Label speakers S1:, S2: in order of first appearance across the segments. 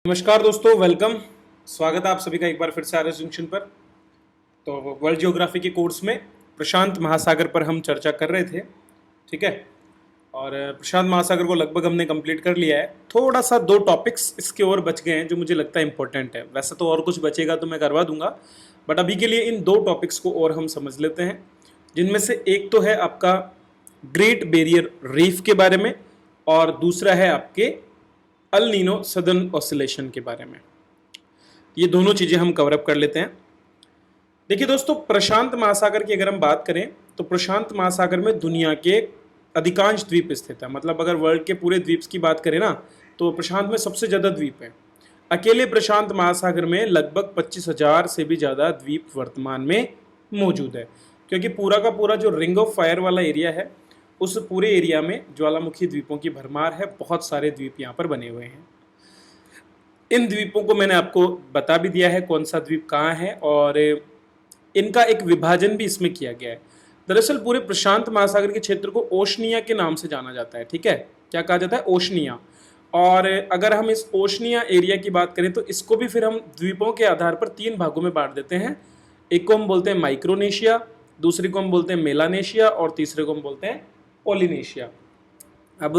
S1: नमस्कार दोस्तों, वेलकम। स्वागत है आप सभी का एक बार फिर से आर एस जंक्शन पर। तो वर्ल्ड ज्योग्राफी के कोर्स में प्रशांत महासागर पर हम चर्चा कर रहे थे, ठीक है। और प्रशांत महासागर को लगभग हमने कंप्लीट कर लिया है। थोड़ा सा दो टॉपिक्स इसके और बच गए हैं जो मुझे लगता है इंपॉर्टेंट है। वैसे तो और कुछ बचेगा तो मैं करवा दूंगा, बट अभी के लिए इन दो टॉपिक्स को और हम समझ लेते हैं, जिनमें से एक तो है आपका ग्रेट बैरियर रीफ के बारे में और दूसरा है आपके अल नीनो सदर्न ऑसिलेशन के बारे में। ये दोनों चीज़ें हम कवर अप कर लेते हैं। देखिए दोस्तों, प्रशांत महासागर की अगर हम बात करें तो प्रशांत महासागर में दुनिया के अधिकांश द्वीप स्थित है। मतलब अगर वर्ल्ड के पूरे द्वीप की बात करें ना, तो प्रशांत में सबसे ज़्यादा द्वीप है। अकेले प्रशांत महासागर में लगभग 25,000 से भी ज़्यादा द्वीप वर्तमान में मौजूद है, क्योंकि पूरा का पूरा जो रिंग ऑफ फायर वाला एरिया है, उस पूरे एरिया में ज्वालामुखी द्वीपों की भरमार है। बहुत सारे द्वीप यहाँ पर बने हुए हैं। इन द्वीपों को मैंने आपको बता भी दिया है कौन सा द्वीप कहाँ है, और इनका एक विभाजन भी इसमें किया गया है। दरअसल पूरे प्रशांत महासागर के क्षेत्र को ओशनिया के नाम से जाना जाता है, ठीक है। क्या कहा जाता है? ओशनिया। और अगर हम इस ओशनिया एरिया की बात करें तो इसको भी फिर हम द्वीपों के आधार पर तीन भागों में बांट देते हैं। एक को हम बोलते हैं माइक्रोनेशिया, दूसरे को हम बोलते हैं मेलानेशिया, और तीसरे को हम बोलते हैं पॉलिनेशिया। अब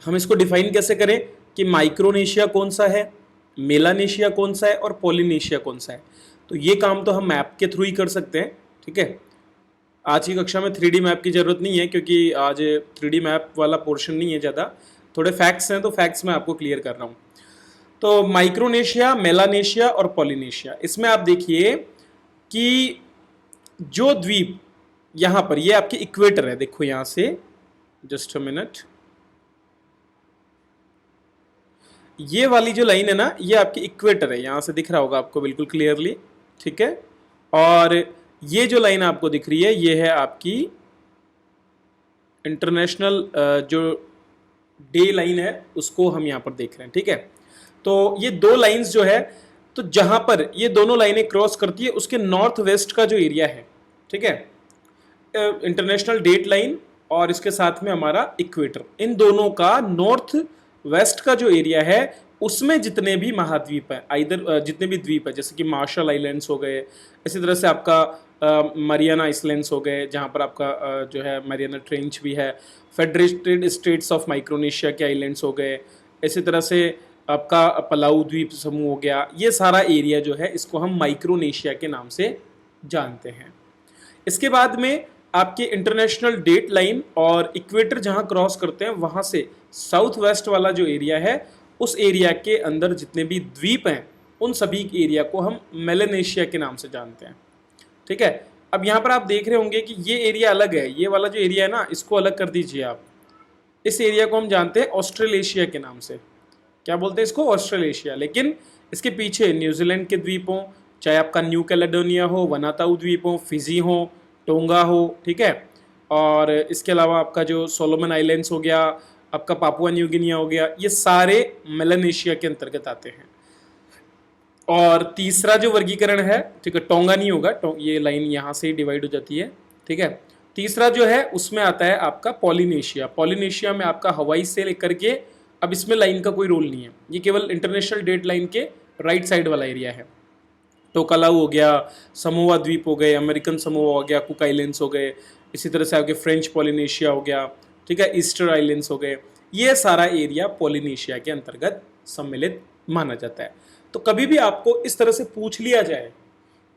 S1: हम इसको डिफाइन कैसे करें कि माइक्रोनेशिया कौन सा है, मेलानेशिया कौन सा है और पॉलिनेशिया कौन सा है? तो ये काम तो हम मैप के थ्रू ही कर सकते हैं, ठीक है। आज की कक्षा में 3D मैप की ज़रूरत नहीं है, क्योंकि आज 3D मैप वाला पोर्शन नहीं है ज़्यादा। थोड़े फैक्ट्स हैं तो फैक्ट्स मैं आपको क्लियर कर रहा हूँ। तो माइक्रोनेशिया, मेलानेशिया और पॉलिनेशिया, इसमें आप देखिए कि जो द्वीप यहाँ पर, ये आपके इक्वेटर है। देखो यहाँ से, जस्ट अ मिनट, ये वाली जो लाइन है ना, ये आपकी इक्वेटर है। यहां से दिख रहा होगा आपको बिल्कुल क्लियरली, ठीक है। और ये जो लाइन आपको दिख रही है, ये है आपकी इंटरनेशनल जो डे लाइन है, उसको हम यहां पर देख रहे हैं, ठीक है। तो ये दो लाइंस जो है, तो जहां पर ये दोनों लाइनें क्रॉस करती है, उसके नॉर्थ वेस्ट का जो एरिया है, ठीक है, इंटरनेशनल डेट लाइन और इसके साथ में हमारा इक्वेटर, इन दोनों का नॉर्थ वेस्ट का जो एरिया है, उसमें जितने भी महाद्वीप हैं, इधर जितने भी द्वीप है, जैसे कि मार्शल आइलैंड्स हो गए, इसी तरह से आपका मरियाना आइसलैंड्स हो गए, जहाँ पर आपका जो है मरियाना ट्रेंच भी है, फेडरेटेड स्टेट्स ऑफ माइक्रोनेशिया के आइलैंड्स हो गए, इसी तरह से आपका पलाऊ द्वीप समूह हो गया। ये सारा एरिया जो है, इसको हम माइक्रोनेशिया के नाम से जानते हैं। इसके बाद में आपके इंटरनेशनल डेट लाइन और इक्वेटर जहां क्रॉस करते हैं, वहां से साउथ वेस्ट वाला जो एरिया है, उस एरिया के अंदर जितने भी द्वीप हैं, उन सभी एरिया को हम मेलानेशिया के नाम से जानते हैं, ठीक है। अब यहाँ पर आप देख रहे होंगे कि ये एरिया अलग है। ये वाला जो एरिया है ना, इसको अलग कर दीजिए आप। इस एरिया को हम जानते हैं ऑस्ट्रेलेशिया के नाम से। क्या बोलते हैं इसको? ऑस्ट्रेलेशिया। लेकिन इसके पीछे न्यूजीलैंड के द्वीप हों, चाहे आपका न्यू कैलेडोनिया हो, वनाताऊ द्वीप हो, फिजी हो, टोंगा हो, ठीक है, और इसके अलावा आपका जो सोलोमन आइलैंड्स हो गया, आपका पापुआ न्यू गिनिया हो गया, ये सारे मेलानेशिया के अंतर्गत आते हैं। और तीसरा जो वर्गीकरण है, ठीक है, टोंगा नहीं होगा, ये लाइन यहाँ से ही डिवाइड हो जाती है, ठीक है। तीसरा जो है उसमें आता है आपका पॉलिनेशिया। पॉलिनेशिया में आपका हवाई से लेकर के, अब इसमें लाइन का कोई रोल नहीं है, ये केवल इंटरनेशनल डेट लाइन के राइट साइड वाला एरिया है। टोकालाऊ हो गया, समोआ द्वीप हो गए, अमेरिकन समोआ हो गया, कुक आइलैंड्स हो गए, इसी तरह से आपके फ्रेंच पॉलिनेशिया हो गया, ठीक है, ईस्टर आइलैंड्स हो गए। ये सारा एरिया पॉलिनेशिया के अंतर्गत सम्मिलित माना जाता है। तो कभी भी आपको इस तरह से पूछ लिया जाए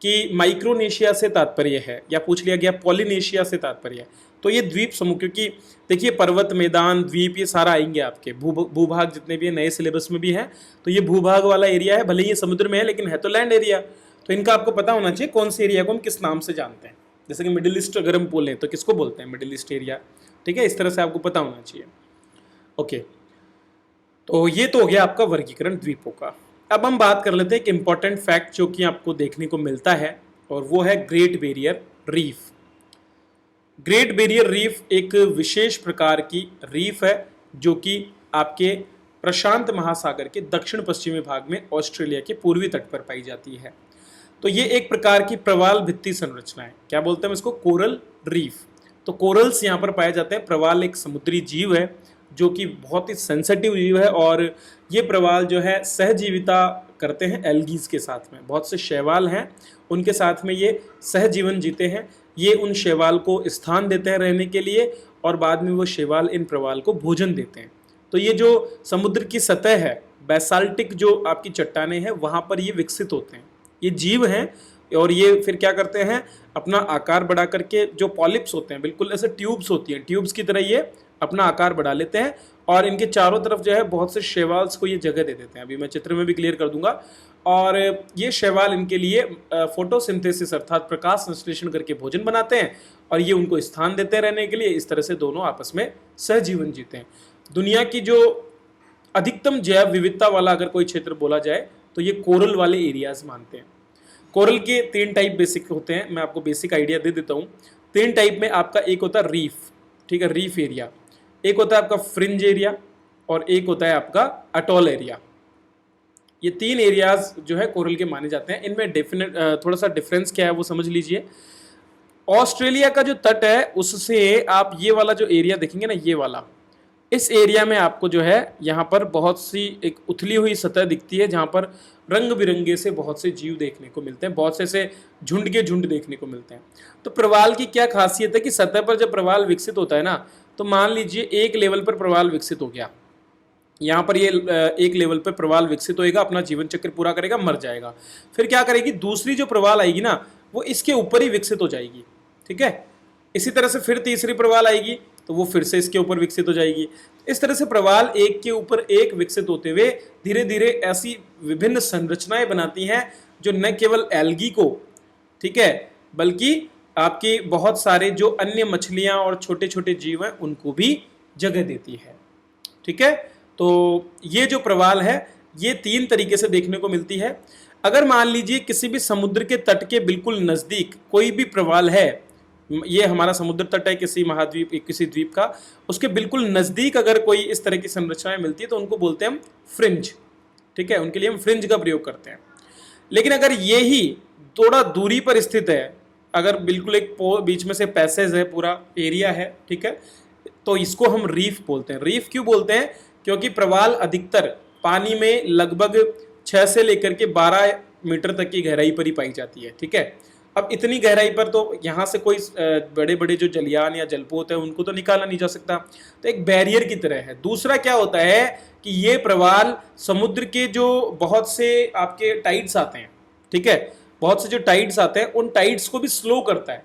S1: कि माइक्रोनेशिया से तात्पर्य है, या पूछ लिया गया पॉलिनेशिया से तात्पर्य है, तो ये द्वीप समूह, क्योंकि देखिए पर्वत, मैदान, द्वीप, ये सारा आएंगे आपके भूभाग जितने भी नए सिलेबस में भी हैं। तो ये भूभाग वाला एरिया है, भले ही ये समुद्र में है लेकिन है तो लैंड एरिया। तो इनका आपको पता होना चाहिए कौन से एरिया को हम किस नाम से जानते हैं। जैसे कि मिडिल ईस्ट अगर हम बोलें तो किसको बोलते हैं? मिडिल ईस्ट एरिया, ठीक है। इस तरह से आपको पता होना चाहिए। ओके, तो ये तो हो गया आपका वर्गीकरण द्वीपों का। अब हम बात कर लेते हैं एक इंपॉर्टेंट फैक्ट जो कि आपको देखने को मिलता है, और वो है great barrier reef. Great barrier reef एक विशेष प्रकार की रीफ है जो कि आपके प्रशांत महासागर के दक्षिण पश्चिमी भाग में ऑस्ट्रेलिया के पूर्वी तट पर पाई जाती है। तो ये एक प्रकार की प्रवाल भित्ति संरचना है। क्या बोलते हैं हम इसको? Coral reef. तो कोरल्स यहाँ पर पाए जाते हैं। प्रवाल एक समुद्री जीव है जो कि बहुत ही सेंसिटिव जीव है, और ये प्रवाल जो है सहजीविता करते हैं एल्गीज के साथ में। बहुत से शैवाल हैं, उनके साथ में ये सहजीवन जीते हैं। ये उन शैवाल को स्थान देते हैं रहने के लिए, और बाद में वो शैवाल इन प्रवाल को भोजन देते हैं। तो ये जो समुद्र की सतह है, बेसाल्टिक जो आपकी चट्टानें हैं, वहाँ पर ये विकसित होते हैं। ये जीव हैं, और ये फिर क्या करते हैं, अपना आकार बढ़ा करके, जो पॉलिप्स होते हैं बिल्कुल ऐसे ट्यूब्स होती हैं, ट्यूब्स की तरह ये अपना आकार बढ़ा लेते हैं, और इनके चारों तरफ जो है बहुत से शैवाल्स को ये जगह दे देते हैं। अभी मैं चित्र में भी क्लियर कर दूंगा। और ये शैवाल इनके लिए फोटोसिंथेसिस अर्थात प्रकाश संश्लेषण करके भोजन बनाते हैं, और ये उनको स्थान देते हैं रहने के लिए। इस तरह से दोनों आपस में सहजीवन जीते हैं। दुनिया की जो अधिकतम जैव विविधता वाला अगर कोई क्षेत्र बोला जाए तो ये कोरल वाले एरियाज मानते हैं। कोरल के 3 टाइप बेसिक होते हैं, मैं आपको बेसिक आइडिया दे देता हूँ। 3 टाइप में आपका एक होता है रीफ, ठीक है, रीफ एरिया, एक होता है आपका फ्रिंज एरिया, और एक होता है आपका अटोल एरिया। ये 3 एरियाज जो है कोरल के माने जाते हैं। इनमें डेफिनेट थोड़ा सा डिफरेंस क्या है वो समझ लीजिए। ऑस्ट्रेलिया का जो तट है उससे आप ये वाला जो एरिया देखेंगे ना, ये वाला, इस एरिया में आपको जो है यहाँ पर बहुत सी एक उथली हुई सतह दिखती है, जहाँ पर रंग बिरंगे से बहुत से जीव देखने को मिलते हैं, बहुत से झुंड के झुंड देखने को मिलते हैं। तो प्रवाल की क्या खासियत है कि सतह पर जब प्रवाल विकसित होता है ना, तो मान लीजिए एक लेवल पर प्रवाल विकसित हो गया, यहाँ पर ये एक लेवल पर प्रवाल विकसित होएगा, अपना जीवन चक्र पूरा करेगा, मर जाएगा। फिर क्या करेगी, दूसरी जो प्रवाल आएगी ना, वो इसके ऊपर ही विकसित हो जाएगी, ठीक है। इसी तरह से फिर तीसरी प्रवाल आएगी तो वो फिर से इसके ऊपर विकसित हो जाएगी। इस तरह से प्रवाल एक के ऊपर एक विकसित होते हुए धीरे धीरे ऐसी विभिन्न संरचनाएं बनाती हैं जो न केवल एल्गी को, ठीक है, बल्कि आपकी बहुत सारे जो अन्य मछलियां और छोटे छोटे जीव हैं उनको भी जगह देती है, ठीक है। तो ये जो प्रवाल है ये 3 तरीके से देखने को मिलती है। अगर मान लीजिए किसी भी समुद्र के तट के बिल्कुल नजदीक कोई भी प्रवाल है, ये हमारा समुद्र तट है किसी महाद्वीप, किसी द्वीप का, उसके बिल्कुल नजदीक अगर कोई इस तरह की संरचनाएं मिलती है तो उनको बोलते हैं हम फ्रिंज, ठीक है, उनके लिए हम फ्रिंज का प्रयोग करते हैं। लेकिन अगर ये ही थोड़ा दूरी पर स्थित है, अगर बिल्कुल एक बीच में से पैसेज है, पूरा एरिया है, ठीक है, तो इसको हम रीफ बोलते हैं। रीफ क्यों बोलते हैं, क्योंकि प्रवाल अधिकतर पानी में लगभग 6 से लेकर के 12 मीटर तक की गहराई पर ही पाई जाती है, ठीक है। अब इतनी गहराई पर तो यहाँ से कोई बड़े बड़े जो जलयान या जलपोत है उनको तो निकाला नहीं जा सकता, तो एक बैरियर की तरह है। दूसरा क्या होता है कि ये प्रवाल समुद्र के जो बहुत से आपके टाइड्स आते हैं, ठीक है, बहुत से जो टाइड्स आते हैं उन टाइड्स को भी स्लो करता है,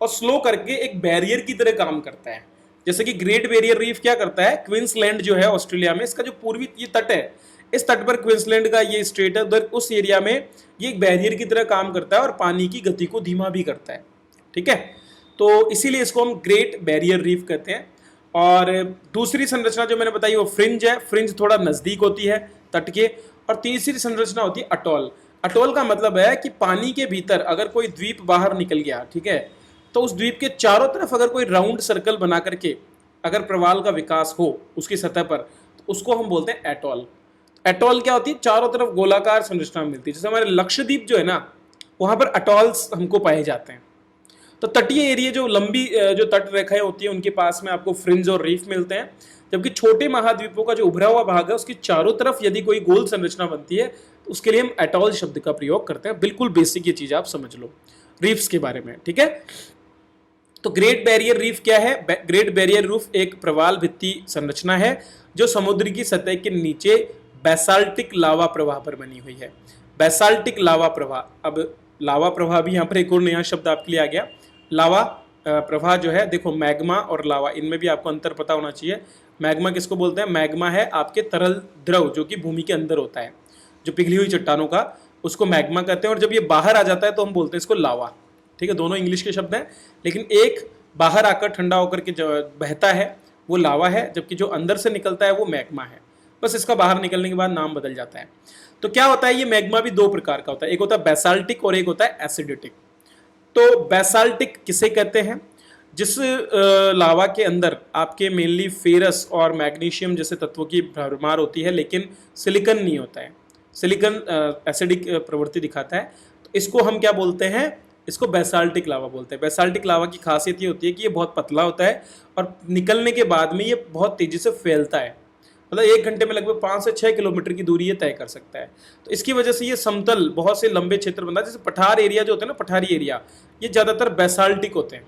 S1: और स्लो करके एक बैरियर की तरह काम करता है। जैसे कि ग्रेट बैरियर रीफ क्या करता है, क्वींसलैंड जो है ऑस्ट्रेलिया में, इसका जो पूर्वी ये तट है, इस तट पर क्वींसलैंड का ये स्टेट है, उधर उस एरिया में ये एक बैरियर की तरह काम करता है और पानी की गति को धीमा भी करता है, ठीक है। तो इसीलिए इसको हम ग्रेट बैरियर रीफ कहते हैं। और दूसरी संरचना जो मैंने बताई वो फ्रिंज है, फ्रिंज थोड़ा नजदीक होती है तट के। और तीसरी संरचना होती है अटोल। अटोल का मतलब है कि पानी के भीतर अगर कोई द्वीप बाहर निकल गया, ठीक है, तो उस द्वीप के चारों तरफ अगर कोई राउंड सर्कल बना करके अगर प्रवाल का विकास हो उसकी सतह पर, तो उसको हम बोलते हैं एटॉल। एटॉल क्या होती है, चारों तरफ गोलाकार संरचना मिलती है। जैसे हमारे लक्षद्वीप जो है ना, वहां पर अटॉल्स हमको पाए जाते हैं। तो तटीय एरिया जो लंबी जो तट रेखाएं होती है उनके पास में आपको फ्रिंज और रीफ मिलते हैं, जबकि छोटे महाद्वीपों का जो उभरा हुआ भाग है उसकी चारों तरफ यदि कोई गोल संरचना बनती है तो उसके लिए हम एटॉल शब्द का प्रयोग करते हैं। बिल्कुल बेसिक ये चीज आप समझ लो रीफ्स के बारे में, ठीक है। तो ग्रेट बैरियर रीफ क्या है, ग्रेट बैरियर रीफ एक प्रवाल भित्ति संरचना है जो समुद्र की सतह के नीचे बेसाल्टिक लावा प्रवाह पर बनी हुई है। बेसाल्टिक लावा प्रवाह, अब लावा प्रवाह भी यहाँ पर एक और नया शब्द आपके लिए आ गया। लावा प्रवाह जो है, देखो मैग्मा और लावा, इनमें भी आपको अंतर पता होना चाहिए। मैग्मा किसको बोलते हैं, मैग्मा है आपके तरल द्रव जो कि भूमि के अंदर होता है, जो पिघली हुई चट्टानों का, उसको मैग्मा कहते हैं। और जब ये बाहर आ जाता है तो हम बोलते हैं इसको लावा, ठीक है। दोनों इंग्लिश के शब्द हैं, लेकिन एक बाहर आकर ठंडा होकर के जो बहता है वो लावा है, जबकि जो अंदर से निकलता है वो मैग्मा है। बस इसका बाहर निकलने के बाद नाम बदल जाता है। तो क्या होता है, ये मैग्मा भी 2 प्रकार का होता है, एक होता है बेसाल्टिक और एक होता है एसिडिटिक। तो बेसाल्टिक किसे कहते हैं, जिस लावा के अंदर आपके मेनली फेरस और मैग्नीशियम जैसे तत्वों की भरमार होती है, लेकिन सिलिकॉन नहीं होता है। सिलिकॉन एसिडिक प्रवृत्ति दिखाता है, तो इसको हम क्या बोलते हैं, इसको बेसाल्टिक लावा बोलते हैं। बेसाल्टिक लावा की खासियत ये होती है कि ये बहुत पतला होता है और निकलने के बाद में ये बहुत तेजी से फैलता है, मतलब 1 घंटे में लगभग 5 से 6 किलोमीटर की दूरी ये तय कर सकता है। तो इसकी वजह से ये समतल बहुत से लंबे क्षेत्र बनता है। जैसे पठार एरिया जो होता है ना, पठारी एरिया, ये ज़्यादातर बेसाल्टिक होते हैं।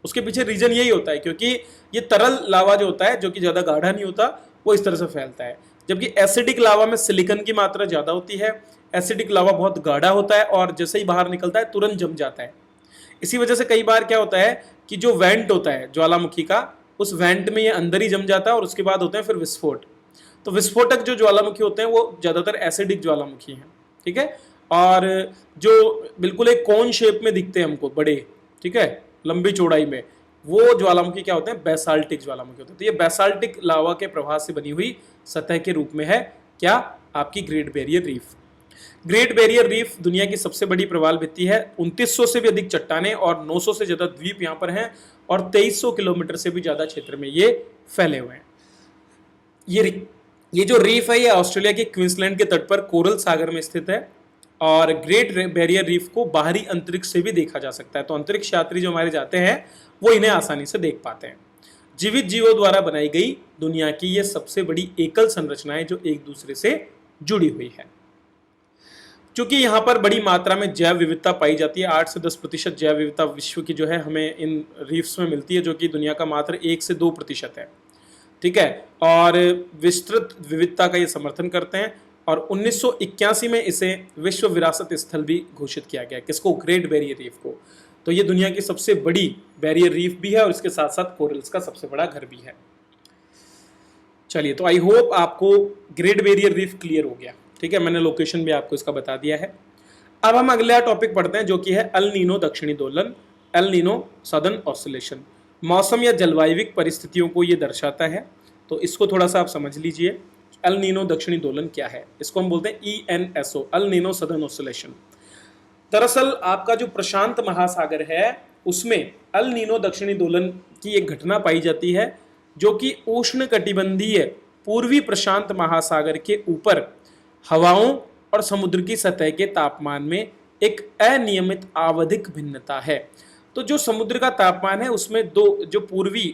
S1: उसके पीछे रीजन यही होता है क्योंकि ये तरल लावा जो होता है, जो कि ज़्यादा गाढ़ा नहीं होता, वो इस तरह से फैलता है। जबकि एसिडिक लावा में सिलिकन की मात्रा ज़्यादा होती है। एसिडिक लावा बहुत गाढ़ा होता है और जैसे ही बाहर निकलता है तुरंत जम जाता है। इसी वजह से कई बार क्या होता है कि जो वेंट होता है ज्वालामुखी का, उस वेंट में ये अंदर ही जम जाता है और उसके बाद होते हैं फिर विस्फोट। तो विस्फोटक जो ज्वालामुखी होते हैं वो ज़्यादातर एसिडिक ज्वालामुखी हैं, ठीक है। और जो बिल्कुल एक कोन शेप में दिखते हैं हमको बड़े, ठीक है, लंबी चौड़ाई में, वो ज्वालामुखी क्या होते हैं, बेसाल्टिक ज्वालामुखी होते हैं। तो ये बेसाल्टिक लावा के प्रवाह से बनी हुई सतह के रूप में है क्या, आपकी great barrier reef. Great barrier reef दुनिया की सबसे बड़ी प्रवाल भित्ति है। 2900 से भी अधिक चट्टानें और 900 से ज्यादा द्वीप यहाँ पर हैं और 2300 किलोमीटर से भी ज्यादा क्षेत्र में ये फैले हुए हैं। ये जो रीफ है ये ऑस्ट्रेलिया के क्वींसलैंड के तट पर कोरल सागर में स्थित है और ग्रेट बैरियर रीफ को बाहरी अंतरिक्ष से भी देखा जा सकता है। तो अंतरिक्ष यात्री जो हमारे जाते हैं वो इन्हें आसानी से देख पाते हैं। जीवित जीवों द्वारा बनाई गई दुनिया की ये सबसे बड़ी एकल संरचना है जो एक दूसरे से जुड़ी हुई है। क्योंकि यहाँ पर बड़ी मात्रा में जैव विविधता पाई जाती है, 8 से 10% जैव विविधता विश्व की जो है हमें इन रीफ्स में मिलती है, जो कि दुनिया का मात्र 1 से 2% है, ठीक है। और विस्तृत विविधता का ये समर्थन करते हैं और 1981 में इसे विश्व विरासत स्थल भी घोषित किया गया। किसको, ग्रेट बैरियर रीफ को। तो ये दुनिया की सबसे बड़ी बैरियर रीफ भी है और इसके साथ साथ कोरल्स का सबसे बड़ा घर भी है। चलिए, तो आई होप आपको ग्रेट बैरियर रीफ क्लियर हो गया, ठीक है। मैंने लोकेशन भी आपको इसका बता दिया है। अब हम अगला टॉपिक पढ़ते हैं जो कि है अल नीनो दक्षिणी दोलन, एल नीनो सदर्न ऑसिलेशन। मौसम या जलवायविक परिस्थितियों को ये दर्शाता है, तो इसको थोड़ा सा आप समझ लीजिए। एल नीनो दक्षिणी दोलन क्या है, इसको हम बोलते हैं ENSO, El Nino southern oscillation. दरअसल आपका जो प्रशांत महासागर है उसमें अल नीनो दक्षिणी दोलन की एक घटना पाई जाती है जो कि उष्ण कटिबंधीय पूर्वी प्रशांत महासागर के ऊपर हवाओं और समुद्र की सतह के तापमान में एक अनियमित आवधिक भिन्नता है। तो जो समुद्र का तापमान है उसमें दो, जो पूर्वी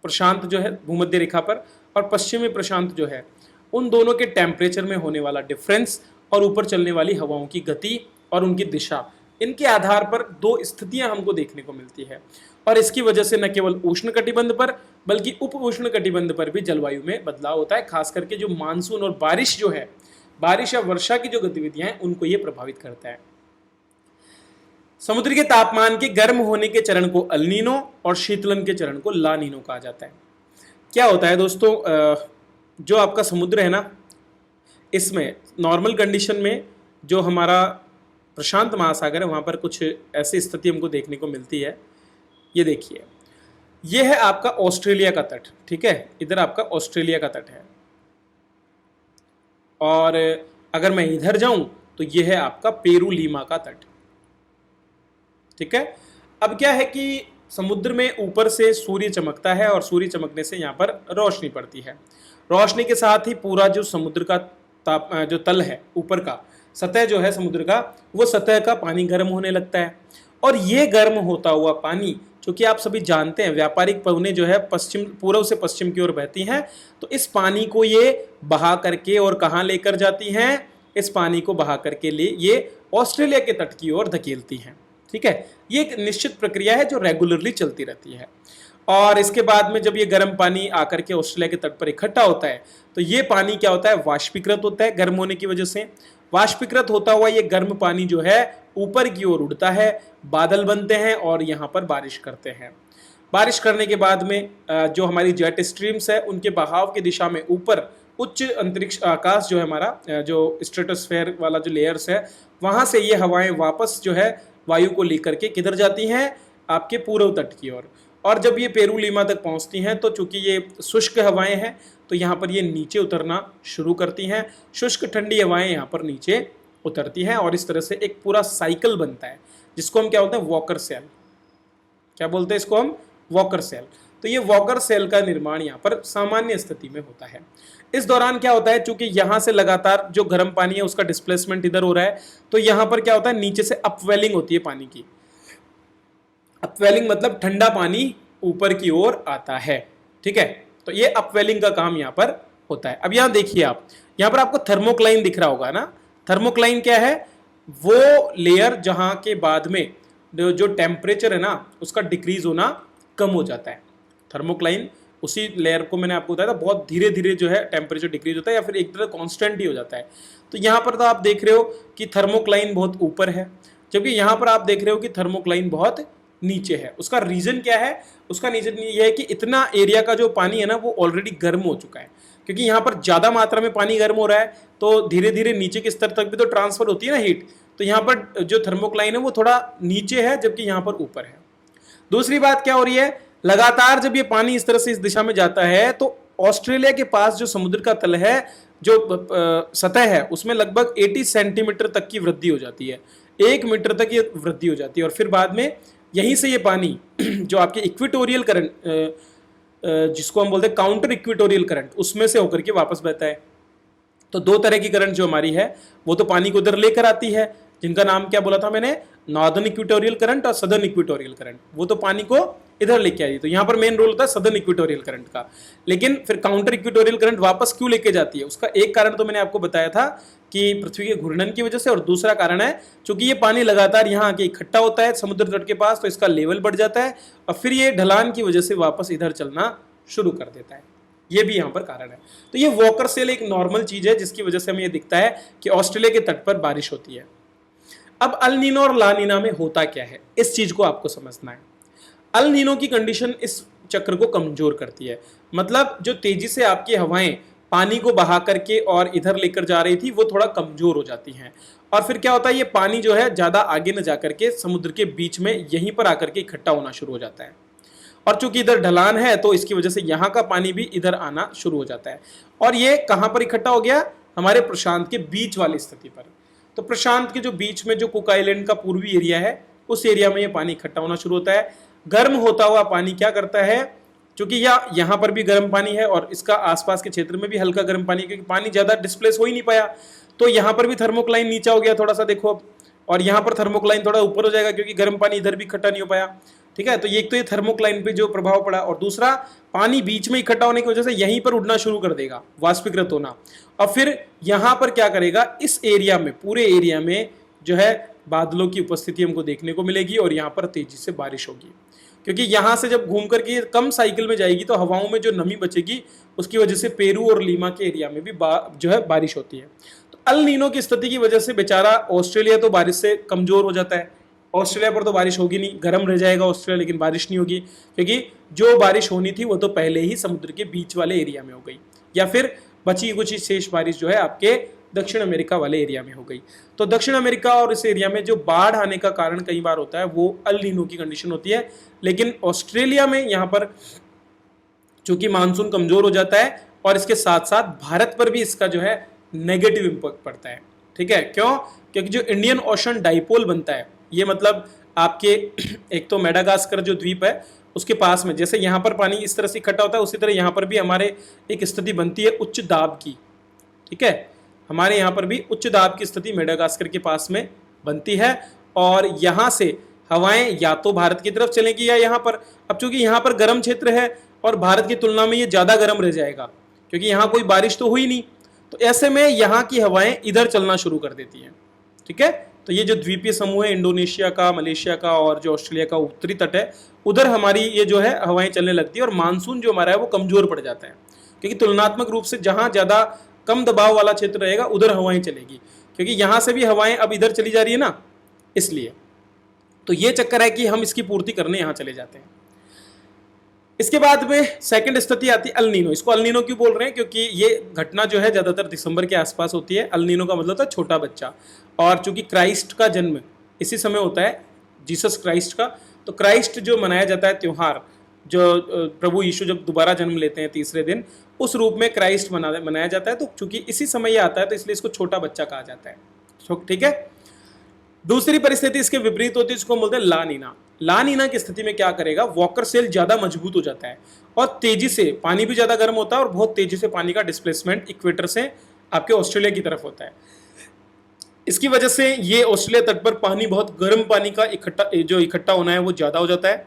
S1: प्रशांत जो है भूमध्य रेखा पर और पश्चिमी प्रशांत जो है, उन दोनों के टेम्परेचर में होने वाला डिफरेंस और ऊपर चलने वाली हवाओं की गति और उनकी दिशा, इनके आधार पर दो स्थितियां हमको देखने को मिलती है। और इसकी वजह से न केवल उष्ण कटिबंध पर बल्कि उप उष्ण कटिबंध पर भी जलवायु में बदलाव होता है। खास करके जो मानसून और बारिश जो है, बारिश या वर्षा की जो गतिविधियां हैं उनको ये प्रभावित करता है। समुद्र के तापमान के गर्म होने के चरण को अल नीनो और शीतलन के चरण को ला नीनो कहा जाता है। क्या होता है दोस्तों, जो आपका समुद्र है ना, इसमें नॉर्मल कंडीशन में जो हमारा प्रशांत महासागर है वहाँ पर कुछ ऐसी स्थिति हमको देखने को मिलती है। ये देखिए, ये है आपका ऑस्ट्रेलिया का तट, ठीक है, इधर आपका ऑस्ट्रेलिया का तट है। और अगर मैं इधर जाऊं तो ये है आपका पेरू लीमा का तट, ठीक है। अब क्या है कि समुद्र में ऊपर से सूर्य चमकता है और सूर्य चमकने से यहाँ पर रोशनी पड़ती है। रोशनी के साथ ही पूरा जो समुद्र का जो तल है, ऊपर का सतह जो है समुद्र का, वो सतह का पानी गर्म होने लगता है। और ये गर्म होता हुआ पानी, क्योंकि आप सभी जानते हैं व्यापारिक पवनें जो है पश्चिम, पूर्व से पश्चिम की ओर बहती हैं, तो इस पानी को ये बहा करके और कहाँ लेकर जाती हैं, इस पानी को बहा करके ये ऑस्ट्रेलिया के तट की ओर धकेलती हैं, ठीक है। ये एक निश्चित प्रक्रिया है जो रेगुलरली चलती रहती है। और इसके बाद में जब ये गर्म पानी आकर के ऑस्ट्रेलिया के तट पर इकट्ठा होता है तो ये पानी क्या होता है, वाष्पीकृत होता है गर्म होने की वजह से। वाष्पीकृत होता हुआ ये गर्म पानी जो है ऊपर की ओर उड़ता है, बादल बनते हैं और यहाँ पर बारिश करते हैं। बारिश करने के बाद में जो हमारी जेट स्ट्रीम्स है उनके बहाव की दिशा में ऊपर उच्च अंतरिक्ष आकाश जो है हमारा, जो स्ट्रेटोस्फेयर वाला जो लेयर्स है, वहाँ से ये हवाएं वापस जो है वायु को लेकर के किधर जाती हैं, आपके पूर्व तट की ओर। और जब ये पेरू लीमा तक पहुँचती हैं तो चूंकि ये शुष्क हवाएं हैं तो यहाँ पर ये नीचे उतरना शुरू करती हैं। शुष्क ठंडी हवाएं यहाँ पर नीचे उतरती हैं और इस तरह से एक पूरा साइकिल बनता है जिसको हम क्या बोलते हैं, वॉकर सेल। क्या बोलते हैं इसको हम, वॉकर सेल। तो ये वॉकर सेल का निर्माण यहाँ पर सामान्य स्थिति में होता है। इस दौरान क्या होता है, चूंकि यहां से लगातार जो गर्म पानी है उसका डिस्प्लेसमेंट इधर हो रहा है, तो यहां पर क्या होता है, नीचे से अपवेलिंग होती है पानी की। अपवेलिंग मतलब ठंडा पानी ऊपर की ओर आता है, ठीक है। तो ये अपवेलिंग का काम यहां पर होता है। अब यहां देखिए आप, यहां पर आपको थर्मोक्लाइन दिख रहा होगा ना। थर्मोक्लाइन क्या है, वो लेयर जहां के बाद में जो टेम्परेचर है ना उसका डिक्रीज होना कम हो जाता है। थर्मोक्लाइन उसी लेयर को मैंने आपको बताया था, बहुत धीरे धीरे जो है टेम्परेचर डिक्रीज होता है या फिर एक तरह कांस्टेंट ही हो जाता है। तो यहाँ पर तो आप देख रहे हो कि थर्मोक्लाइन बहुत ऊपर है, जबकि यहाँ पर आप देख रहे हो कि थर्मोक्लाइन बहुत नीचे है। उसका रीजन क्या है, उसका रीजन ये है कि इतना एरिया का जो पानी है ना वो ऑलरेडी गर्म हो चुका है, क्योंकि यहाँ पर ज्यादा मात्रा में पानी गर्म हो रहा है तो धीरे धीरे नीचे के स्तर तक भी तो ट्रांसफर होती है ना हीट। तो यहाँ पर जो थर्मोक्लाइन है वो थोड़ा नीचे है, जबकि यहाँ पर ऊपर है। दूसरी बात क्या हो रही है, लगातार जब ये पानी इस तरह से इस दिशा में जाता है तो ऑस्ट्रेलिया के पास जो समुद्र का तल है, जो सतह है, उसमें लगभग 80 सेंटीमीटर तक की वृद्धि हो जाती है, 1 मीटर तक ये वृद्धि हो जाती है। और फिर बाद में यहीं से ये पानी जो आपके इक्वेटोरियल करंट, जिसको हम बोलते हैं काउंटर इक्वेटोरियल करंट, उसमें से होकर के वापस बहता है। तो दो तरह की करंट जो हमारी है वो तो पानी को उधर लेकर आती है, जिनका नाम क्या बोला था मैंने, नॉर्दर्न इक्वेटोरियल करंट और सदर्न इक्वेटोरियल करंट, वो तो पानी को इधर लेके आई। तो यहाँ पर मेन रोल होता है सदर्न इक्वेटोरियल करंट का। लेकिन फिर काउंटर इक्वेटोरियल करंट वापस क्यों लेके जाती है, उसका एक कारण तो मैंने आपको बताया था कि पृथ्वी के घूर्णन की वजह से, और दूसरा कारण है क्योंकि ये पानी लगातार यहाँ आके इकट्ठा होता है समुद्र तट के पास, तो इसका लेवल बढ़ जाता है और फिर ये ढलान की वजह से वापस इधर चलना शुरू कर देता है। ये भी यहाँ पर कारण है। तो ये वॉकर सेल एक नॉर्मल चीज है जिसकी वजह से हमें ये दिखता है कि ऑस्ट्रेलिया के तट पर बारिश होती है। अब अल नीनो और ला नीना में होता क्या है, इस चीज को आपको समझना है। अल नीनो की कंडीशन इस चक्र को कमजोर करती है, मतलब जो तेजी से आपकी हवाएं पानी को बहा करके और इधर लेकर जा रही थी वो थोड़ा कमजोर हो जाती हैं, और फिर क्या होता है, ये पानी जो है ज्यादा आगे न जाकर के समुद्र के बीच में यहीं पर आकर के इकट्ठा होना शुरू हो जाता है। और चूंकि इधर ढलान है तो इसकी वजह से यहाँ का पानी भी इधर आना शुरू हो जाता है। और ये कहाँ पर इकट्ठा हो गया, हमारे प्रशांत के बीच वाली स्थिति पर। तो प्रशांत के जो बीच में जो कुक आइलैंड का पूर्वी एरिया है, उस एरिया में ये पानी इकट्ठा होना शुरू होता है। गर्म होता हुआ पानी क्या करता है, क्योंकि यहाँ पर भी गर्म पानी है और इसका आसपास के क्षेत्र में भी हल्का गर्म पानी, क्योंकि पानी ज्यादा डिस्प्लेस हो ही नहीं पाया, तो यहाँ पर भी थर्मोक्लाइन नीचा हो गया थोड़ा सा, देखो अब। और यहाँ पर थर्मोक्लाइन थोड़ा ऊपर हो जाएगा क्योंकि गर्म पानी इधर भी इकट्ठा नहीं हो पाया, ठीक है। तो एक तो ये थर्मोक्लाइन पे जो प्रभाव पड़ा, और दूसरा पानी बीच में इकट्ठा होने की वजह से यहीं पर उड़ना शुरू कर देगा, वाष्पीकृत होना। और फिर यहाँ पर क्या करेगा, इस एरिया में, पूरे एरिया में जो है बादलों की उपस्थिति हमको देखने को मिलेगी और यहाँ पर तेजी से बारिश होगी, क्योंकि यहाँ से जब घूम करके कम साइकिल में जाएगी तो हवाओं में जो नमी बचेगी उसकी वजह से पेरू और लीमा के एरिया में भी जो है बारिश होती है। तो अल नीनो की स्थिति की वजह से बेचारा ऑस्ट्रेलिया तो बारिश से कमजोर हो जाता है, ऑस्ट्रेलिया पर तो बारिश होगी नहीं, गर्म रह जाएगा ऑस्ट्रेलिया, लेकिन बारिश नहीं होगी, क्योंकि जो बारिश होनी थी वो तो पहले ही समुद्र के बीच वाले एरिया में हो गई, या फिर बची कुछ शेष बारिश जो है आपके दक्षिण अमेरिका वाले एरिया में हो गई। तो दक्षिण अमेरिका और इस एरिया में जो बाढ़ आने का कारण कई बार होता है वो अल नीनो की कंडीशन होती है। लेकिन ऑस्ट्रेलिया में यहाँ पर चूंकि मानसून कमजोर हो जाता है और इसके साथ साथ भारत पर भी इसका जो है नेगेटिव इंपैक्ट पड़ता है, ठीक है। क्यों, क्योंकि जो इंडियन ओशन डाइपोल बनता है, ये मतलब आपके एक तो मेडागास्कर जो द्वीप है उसके पास में, जैसे यहाँ पर पानी इस तरह से इकट्ठा होता है उसी तरह यहाँ पर भी हमारे एक स्थिति बनती है उच्च दाब की, ठीक है। हमारे यहाँ पर भी उच्च दाब की स्थिति मेडागास्कर के पास में बनती है और यहाँ से हवाएं या तो भारत की तरफ चलेंगी या यहाँ पर। अब चूंकि यहाँ पर गर्म क्षेत्र है और भारत की तुलना में ये ज्यादा गर्म रह जाएगा क्योंकि यहाँ कोई बारिश तो हुई नहीं, तो ऐसे में यहाँ की हवाएं इधर चलना शुरू कर देती हैं, ठीक है। तो ये जो द्वीपीय समूह है इंडोनेशिया का, मलेशिया का और जो ऑस्ट्रेलिया का उत्तरी तट है, उधर हमारी ये जो है हवाएं चलने लगती है और मानसून जो हमारा है वो कमजोर पड़ जाता है, क्योंकि तुलनात्मक रूप से जहां ज्यादा कम दबाव वाला क्षेत्र रहेगा उधर हवाएं चलेगी, क्योंकि यहां से भी हवाएं अब इधर चली जा रही है ना, इसलिए। तो ये चक्कर है कि हम इसकी पूर्ति करने यहां चले जाते हैं। इसके बाद में सेकंड स्थिति आती है अल नीनो। इसको अल नीनो क्यों बोल रहे हैं, क्योंकि ये घटना जो है ज्यादातर दिसंबर के आसपास होती है। अल नीनो का मतलब था छोटा बच्चा, और चूंकि क्राइस्ट का जन्म इसी समय होता है, जीसस क्राइस्ट का, तो क्राइस्ट जो मनाया जाता है त्योहार, जो प्रभु यीशु जब दोबारा जन्म लेते हैं तीसरे दिन, उस रूप में क्राइस्ट मनाया जाता है। तो चूंकि इसी समय ये आता है तो इसलिए इसको छोटा बच्चा कहा जाता है, ठीक है। दूसरी परिस्थिति इसके विपरीत होती है, इसको बोलते हैं ला नीना। ला नीना की स्थिति में क्या करेगा, वॉकर सेल ज्यादा मजबूत हो जाता है और तेजी से पानी भी ज्यादा गर्म होता है और बहुत तेजी से पानी का डिस्प्लेसमेंट इक्वेटर से आपके ऑस्ट्रेलिया की तरफ होता है। इसकी वजह से ये ऑस्ट्रेलिया तट पर पानी, बहुत गर्म पानी का इकट्ठा होना है वो ज्यादा हो जाता है।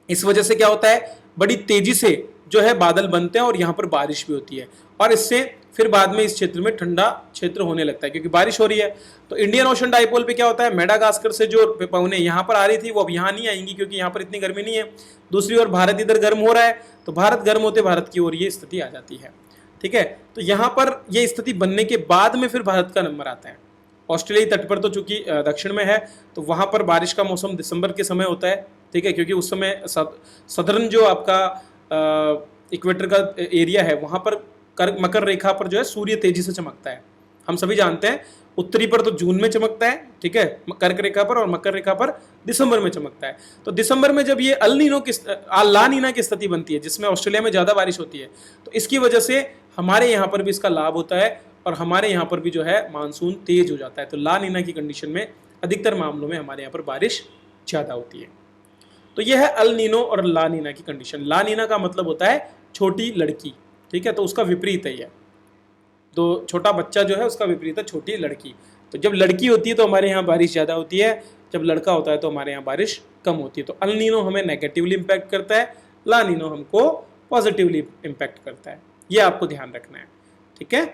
S1: इस वजह से क्या होता है, बड़ी तेजी से जो है बादल बनते हैं और यहाँ पर बारिश भी होती है और इससे फिर बाद में इस क्षेत्र में ठंडा क्षेत्र होने लगता है क्योंकि बारिश हो रही है। तो इंडियन ओशन डाइपोल पे क्या होता है, मेडागास्कर से जो पवनें यहाँ पर आ रही थी वो अब यहाँ नहीं आएंगी क्योंकि यहाँ पर इतनी गर्मी नहीं है। दूसरी ओर भारत इधर गर्म हो रहा है, तो भारत गर्म होते भारत की ओर ये स्थिति आ जाती है। ठीक है, तो यहाँ पर ये स्थिति बनने के बाद में फिर भारत का नंबर आता है। ऑस्ट्रेलियाई तट पर तो चूंकि दक्षिण में है तो वहां पर बारिश का मौसम दिसंबर के समय होता है। ठीक है, क्योंकि उस समय सदर्न जो आपका इक्वेटर का एरिया है वहां पर मकर रेखा पर जो है सूर्य तेजी से चमकता है। हम सभी जानते हैं उत्तरी पर तो जून में चमकता है, ठीक है, कर्क रेखा पर, और मकर रेखा पर दिसंबर में चमकता है। तो दिसंबर में जब ये ला नीना की स्थिति बनती है जिसमें ऑस्ट्रेलिया में ज्यादा बारिश होती है, तो इसकी वजह से हमारे यहाँ पर भी इसका लाभ होता है और हमारे यहाँ पर भी जो है मानसून तेज हो जाता है। तो ला नीना की कंडीशन में अधिकतर मामलों में हमारे यहाँ पर बारिश ज्यादा होती है। तो यह है अल नीनो और ला नीना की कंडीशन। ला नीना का मतलब होता है छोटी लड़की, ठीक है, तो उसका विपरीत है ये। तो छोटा बच्चा जो है उसका विपरीत है छोटी लड़की। तो जब लड़की होती है तो हमारे यहाँ बारिश ज़्यादा होती है, जब लड़का होता है तो हमारे यहाँ बारिश कम होती है। तो अल नीनो हमें नेगेटिवली इम्पैक्ट करता है, ला नीनो हमको पॉजिटिवली इम्पैक्ट करता है। ये आपको ध्यान रखना है, ठीक है।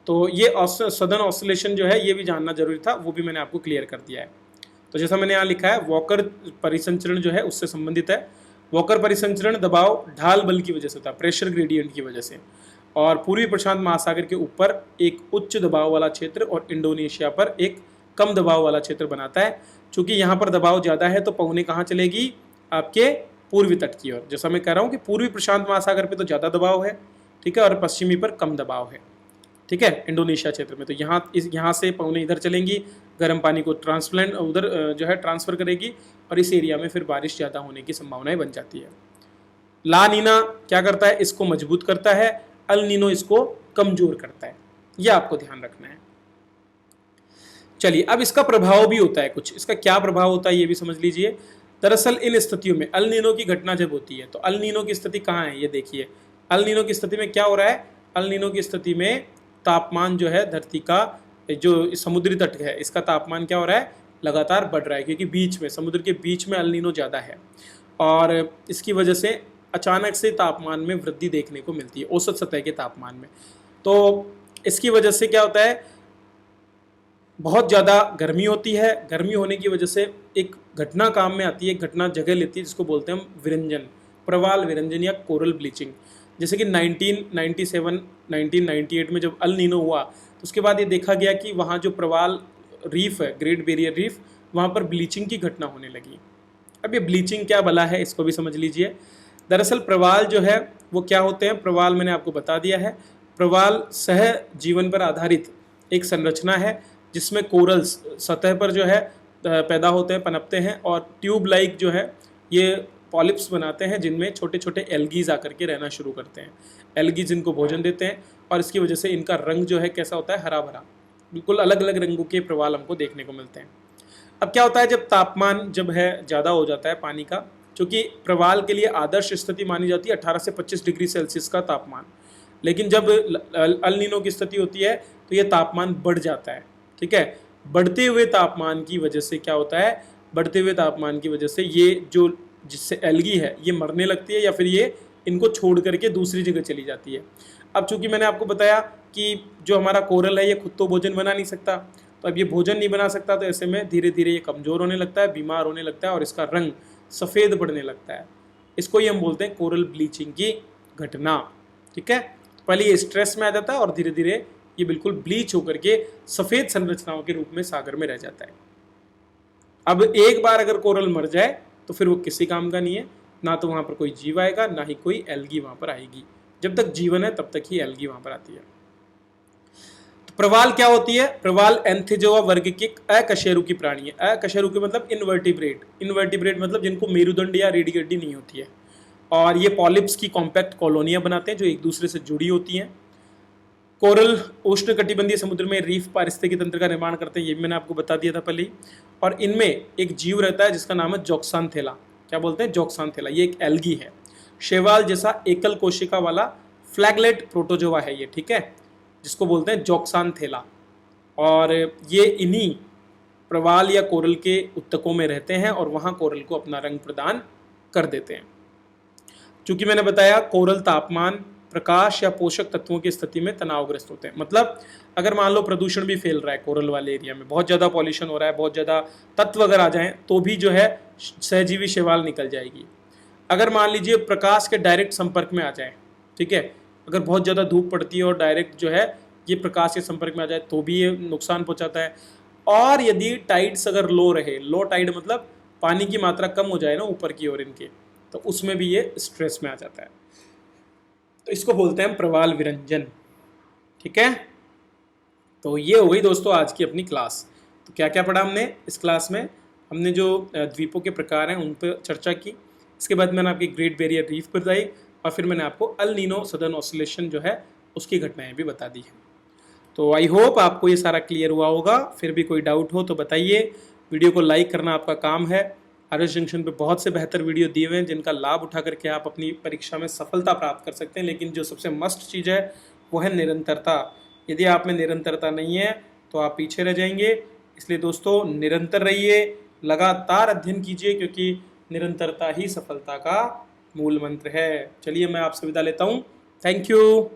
S1: तो ये सदर्न ऑसिलेशन जो है ये भी जानना जरूरी था, वो भी मैंने आपको क्लियर कर दिया है। तो जैसा मैंने यहाँ लिखा है, वॉकर परिसंचरण जो है उससे संबंधित है। वॉकर परिसंचरण दबाव ढाल बल की वजह से होता है, प्रेशर ग्रेडियंट की वजह से, और पूर्वी प्रशांत महासागर के ऊपर एक उच्च दबाव वाला क्षेत्र और इंडोनेशिया पर एक कम दबाव वाला क्षेत्र बनाता है। चूंकि यहाँ पर दबाव ज़्यादा है तो पहुने कहाँ चलेगी, आपके पूर्वी तट की ओर। जैसा मैं कह रहा हूँ कि पूर्वी प्रशांत महासागर पे तो ज़्यादा दबाव है, ठीक है, और पश्चिमी पर कम दबाव है, ठीक है, इंडोनेशिया क्षेत्र में। तो यहाँ से पहुने इधर चलेंगी, गर्म पानी को ट्रांसप्लेंट उधर जो है ट्रांसफर करेगी और इस एरिया में फिर बारिश ज़्यादा होने की संभावनाएं बन जाती है। ला नीना क्या करता है, इसको मजबूत करता है, अल नीनो इसको कमजोर करता है। यह आपको ध्यान रखना है। चलिए, अब इसका प्रभाव भी होता है कुछ। इसका क्या प्रभाव होता है ये भी समझ लीजिए। दरअसल इन स्थितियों में अल नीनो की घटना जब होती है तो अल नीनो की स्थिति कहाँ है ये देखिए। अल नीनो की स्थिति में क्या हो रहा है, अल नीनो की स्थिति में तापमान जो है धरती का, जो समुद्री तट है इसका तापमान क्या हो रहा है, लगातार बढ़ रहा है, क्योंकि बीच में, समुद्र के बीच में अल नीनो ज़्यादा है और इसकी वजह से अचानक से तापमान में वृद्धि देखने को मिलती है, औसत सतह के तापमान में। तो इसकी वजह से क्या होता है, बहुत ज़्यादा गर्मी होती है। गर्मी होने की वजह से एक घटना काम में आती है, एक घटना जगह लेती है जिसको बोलते हैं हम विरंजन, प्रवाल विरंजन या कोरल ब्लीचिंग। जैसे कि 1997 1998 में जब अल नीनो हुआ तो उसके बाद ये देखा गया कि वहाँ जो प्रवाल रीफ है, ग्रेट बैरियर रीफ, वहाँ पर ब्लीचिंग की घटना होने लगी। अब ये ब्लीचिंग क्या भला है इसको भी समझ लीजिए। दरअसल प्रवाल जो है वो क्या होते हैं, प्रवाल मैंने आपको बता दिया है। प्रवाल सह जीवन पर आधारित एक संरचना है जिसमें कोरल्स सतह पर जो है पैदा होते हैं, पनपते हैं, और ट्यूब लाइक जो है ये पॉलिप्स बनाते हैं जिनमें छोटे छोटे एल्गीज आकर के रहना शुरू करते हैं। एल्गीज इनको भोजन देते हैं और इसकी वजह से इनका रंग जो है कैसा होता है, हरा भरा। बिल्कुल अलग अलग रंगों के प्रवाल हमको देखने को मिलते हैं। अब क्या होता है, जब तापमान जब है ज़्यादा हो जाता है पानी का, क्योंकि प्रवाल के लिए आदर्श स्थिति मानी जाती है 18 से 25 डिग्री सेल्सियस का तापमान, लेकिन जब अल नीनो की स्थिति होती है तो ये तापमान बढ़ जाता है, ठीक है। बढ़ते हुए तापमान की वजह से क्या होता है, बढ़ते हुए तापमान की वजह से ये जो जिससे एल्गी है ये मरने लगती है या फिर ये इनको छोड़ करके दूसरी जगह चली जाती है। अब चूंकि मैंने आपको बताया कि जो हमारा कोरल है ये खुद तो भोजन बना नहीं सकता, तो अब ये भोजन नहीं बना सकता तो ऐसे में धीरे धीरे ये कमज़ोर होने लगता है, बीमार होने लगता है और इसका रंग सफ़ेद पड़ने लगता है। इसको ही हम बोलते हैं कोरल ब्लीचिंग की घटना, ठीक है। पहले ये स्ट्रेस में आ जाता है और धीरे धीरे ये बिल्कुल ब्लीच होकर के सफ़ेद संरचनाओं के रूप में सागर में रह जाता है। अब एक बार अगर कोरल मर जाए तो फिर वो किसी काम का नहीं है, ना तो वहाँ पर कोई जीव आएगा ना ही कोई एल्गी वहाँ पर आएगी। जब तक जीवन है तब तक ही एल्गी वहाँ पर आती है। तो प्रवाल क्या होती है, प्रवाल एंथेजोआ वर्ग की अकशेरुकी प्राणी है। अकशेरुकी मतलब इनवर्टिब्रेट, इनवर्टिब्रेट मतलब जिनको मेरुदंड या रीढ़ की हड्डी नहीं होती है, और ये पॉलिप्स की कॉम्पैक्ट कॉलोनियाँ बनाते हैं जो एक दूसरे से जुड़ी होती हैं। कोरल उष्णकटिबंधीय समुद्र में रीफ पारिस्थितिकी तंत्र का निर्माण करते हैं, ये भी मैंने आपको बता दिया था पहले ही। और इनमें एक जीव रहता है जिसका नाम है जोक्सानथेला। क्या बोलते हैं? जोक्सानथेला। ये एक एल्गी है, शैवाल जैसा एकल कोशिका वाला फ्लैगलेट प्रोटोजोआ है ये, ठीक है, जिसको बोलते हैं जोक्सानथेला। और ये इन्हीं प्रवाल या कोरल के उत्तकों में रहते हैं और वहाँ कोरल को अपना रंग प्रदान कर देते हैं। चूंकि मैंने बताया कोरल तापमान, प्रकाश या पोषक तत्वों की स्थिति में तनावग्रस्त होते हैं। मतलब अगर मान लो प्रदूषण भी फैल रहा है कोरल वाले एरिया में, बहुत ज़्यादा पॉल्यूशन हो रहा है, बहुत ज़्यादा तत्व अगर आ जाएं तो भी जो है सहजीवी शैवाल निकल जाएगी। अगर मान लीजिए प्रकाश के डायरेक्ट संपर्क में आ जाए, ठीक है, अगर बहुत ज़्यादा धूप पड़ती है और डायरेक्ट जो है ये प्रकाश के संपर्क में आ जाए तो भी ये नुकसान पहुंचाता है। और यदि टाइड्स अगर लो रहे, लो टाइड मतलब पानी की मात्रा कम हो जाए ना ऊपर की ओर इनके, तो उसमें भी ये स्ट्रेस में आ जाता है। तो इसको बोलते हैं प्रवाल विरंजन, ठीक है। तो ये हो गई दोस्तों आज की अपनी क्लास। तो क्या क्या पढ़ा हमने इस क्लास में? हमने जो द्वीपों के प्रकार हैं उन पर चर्चा की। इसके बाद मैंने आपकी ग्रेट बैरियर रीफ बताई और फिर मैंने आपको अल नीनो सदर्न ऑसिलेशन जो है उसकी घटनाएं भी बता दी है। तो आई होप आपको ये सारा क्लियर हुआ होगा। फिर भी कोई डाउट हो तो बताइए। वीडियो को लाइक करना आपका काम है। आरएस जंक्शन पे बहुत से बेहतर वीडियो दिए हुए हैं जिनका लाभ उठा करके आप अपनी परीक्षा में सफलता प्राप्त कर सकते हैं। लेकिन जो सबसे मस्ट चीज़ है वो है निरंतरता। यदि आप में निरंतरता नहीं है तो आप पीछे रह जाएंगे। इसलिए दोस्तों निरंतर रहिए, लगातार अध्ययन कीजिए, क्योंकि निरंतरता ही सफलता का मूल मंत्र है। चलिए मैं आपसे विदा लेता हूँ। Thank you.